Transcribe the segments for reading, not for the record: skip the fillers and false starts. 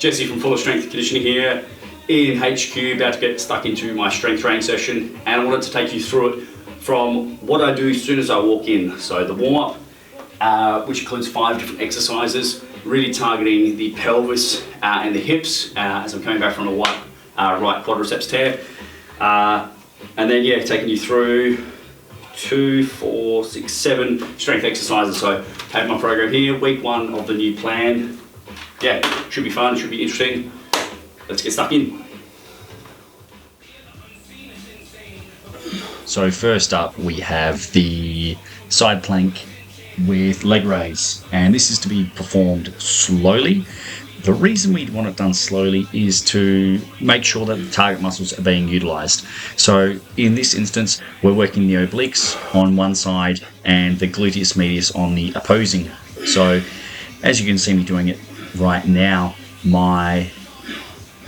Jesse from Fulla Strength and Conditioning here in HQ, about to get stuck into my strength training session, and I wanted to take you through it from what I do as soon as I walk in. So the warm-up, which includes 5 different exercises, really targeting the pelvis and the hips as I'm coming back from a right quadriceps tear. And then taking you through 2, 4, 6, 7 strength exercises. So have my program here, week 1 of the new plan. Should be fun, should be interesting. Let's get stuck in. So first up we have the side plank with leg raise, and this is to be performed slowly. The reason we want it done slowly is to make sure that the target muscles are being utilized. So in this instance, we're working the obliques on one side and the gluteus medius on the opposing. So as you can see me doing it right now, my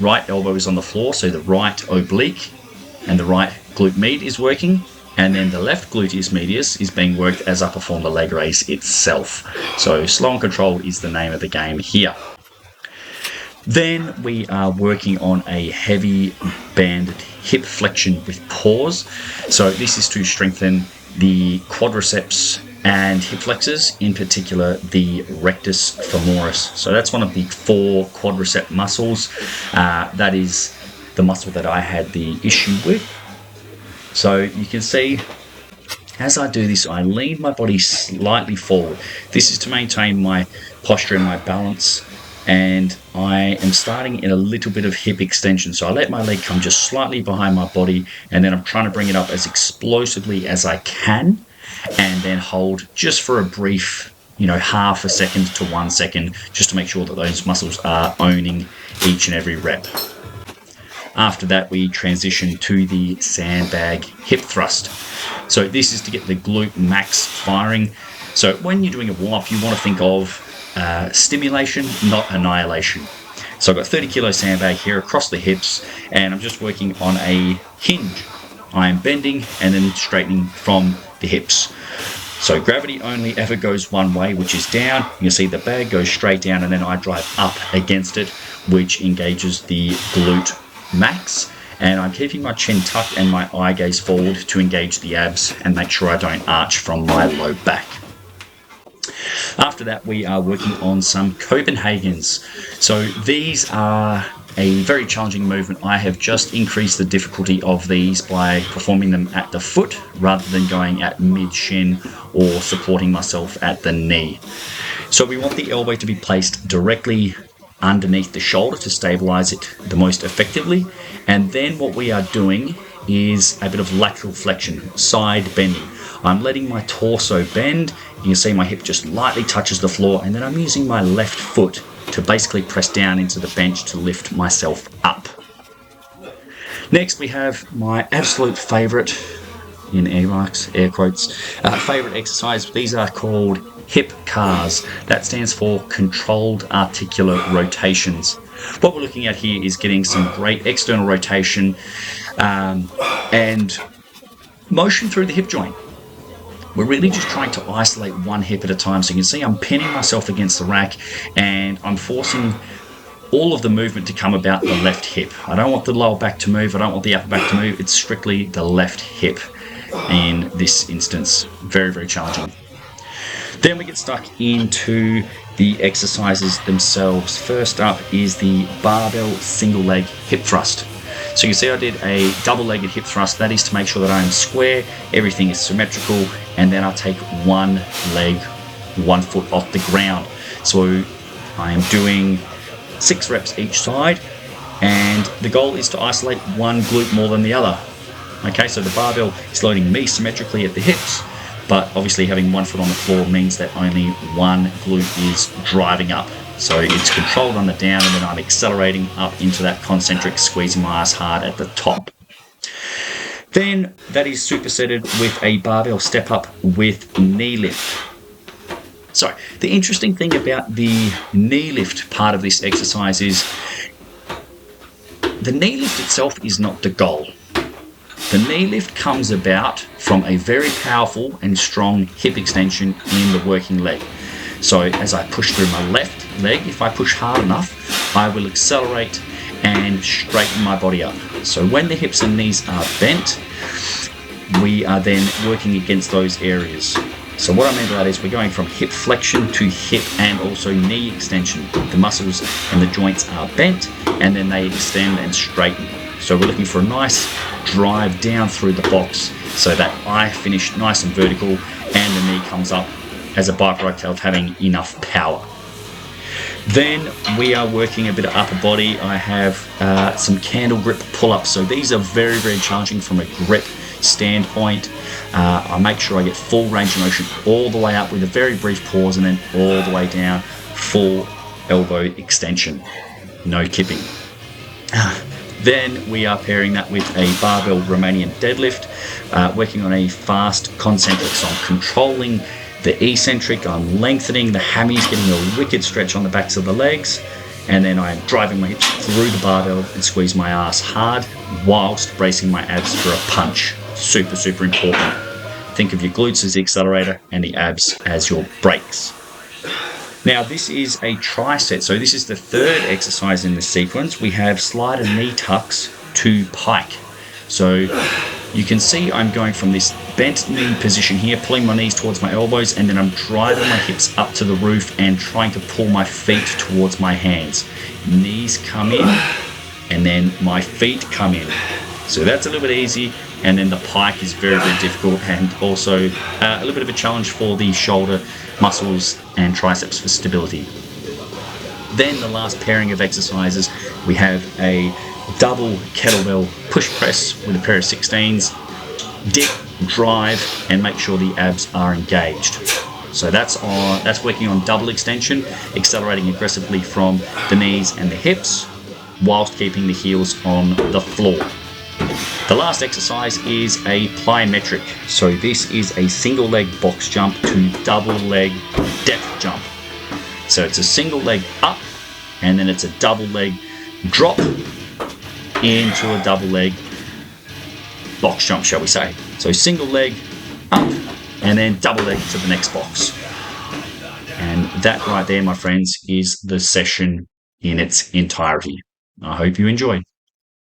right elbow is on the floor, so the right oblique and the right glute med is working, and then the left gluteus medius is being worked as I perform the leg raise itself. So slow and controlled is the name of the game here. Then we are working on a heavy banded hip flexion with pause. So this is to strengthen the quadriceps and hip flexors, in particular the rectus femoris. So that's one of the 4 quadricep muscles. That is the muscle that I had the issue with. So you can see as I do this, I lean my body slightly forward. This is to maintain my posture and my balance. And I am starting in a little bit of hip extension. So I let my leg come just slightly behind my body, and then I'm trying to bring it up as explosively as I can, and then hold just for a brief, half a second to 1 second, just to make sure that those muscles are owning each and every rep. After that, we transition to the sandbag hip thrust. So this is to get the glute max firing. So when you're doing a warm-up, you want to think of stimulation, not annihilation. So I've got 30 kilo sandbag here across the hips, and I'm just working on a hinge. I am bending and then straightening from the hips. So gravity only ever goes one way, which is down. You can see the bag goes straight down, and then I drive up against it, which engages the glute max. And I'm keeping my chin tucked and my eye gaze forward to engage the abs and make sure I don't arch from my low back. After that, we are working on some Copenhagen's. So these are a very challenging movement. I have just increased the difficulty of these by performing them at the foot rather than going at mid-shin or supporting myself at the knee. So we want the elbow to be placed directly underneath the shoulder to stabilize it the most effectively. And then what we are doing is a bit of lateral flexion, side bending. I'm letting my torso bend. You can see my hip just lightly touches the floor, and then I'm using my left foot to basically press down into the bench to lift myself up. Next, we have my absolute favorite, in air quotes, favorite exercise. These are called hip CARs. That stands for controlled articular rotations. What we're looking at here is getting some great external rotation and motion through the hip joint. We're really just trying to isolate one hip at a time. So you can see I'm pinning myself against the rack, and I'm forcing all of the movement to come about the left hip. I don't want the lower back to move. I don't want the upper back to move. It's strictly the left hip in this instance. Very, very challenging. Then we get stuck into the exercises themselves. First up is the barbell single leg hip thrust. So you can see I did a double-legged hip thrust. That is to make sure that I am square, everything is symmetrical, and then I'll take one leg, 1 foot off the ground. So I am doing 6 reps each side, and the goal is to isolate one glute more than the other. Okay, so the barbell is loading me symmetrically at the hips, but obviously having 1 foot on the floor means that only one glute is driving up. So it's controlled on the down, and then I'm accelerating up into that concentric, squeezing my ass hard at the top. Then that is supersetted with a barbell step up with knee lift. So the interesting thing about the knee lift part of this exercise is the knee lift itself is not the goal. The knee lift comes about from a very powerful and strong hip extension in the working leg. So as I push through my left leg, if I push hard enough, I will accelerate and straighten my body up. So when the hips and knees are bent, we are then working against those areas. So what I mean by that is we're going from hip flexion to hip and also knee extension. The muscles and the joints are bent and then they extend and straighten. So we're looking for a nice drive down through the box so that I finish nice and vertical and the knee comes up as a byproduct of having enough power. Then we are working a bit of upper body. I have some candle grip pull-ups. So these are very, very challenging from a grip standpoint. I make sure I get full range of motion all the way up with a very brief pause and then all the way down, full elbow extension, no kipping. Then we are pairing that with a barbell Romanian deadlift, working on a fast concentric. So I'm controlling the eccentric, I'm lengthening the hammies, getting a wicked stretch on the backs of the legs, and then I'm driving my hips through the barbell and squeeze my ass hard whilst bracing my abs for a punch. Super, super important. Think of your glutes as the accelerator and the abs as your brakes. Now this is a tri-set, so this is the third exercise in the sequence. We have slider knee tucks to pike. So you can see I'm going from this bent knee position here, pulling my knees towards my elbows, and then I'm driving my hips up to the roof and trying to pull my feet towards my hands. Knees come in, and then my feet come in. So that's a little bit easy, and then the pike is very, very difficult and also a little bit of a challenge for the shoulder muscles and triceps for stability. Then the last pairing of exercises, we have a double kettlebell push press with a pair of 16s, dip, drive, and make sure the abs are engaged. So that's working on double extension, accelerating aggressively from the knees and the hips, whilst keeping the heels on the floor. The last exercise is a plyometric. So this is a single leg box jump to double leg depth jump. So it's a single leg up, and then it's a double leg drop into a double leg box jump, shall we say. So single leg up and then double leg to the next box. And that right there, my friends, is the session in its entirety. I hope you enjoy.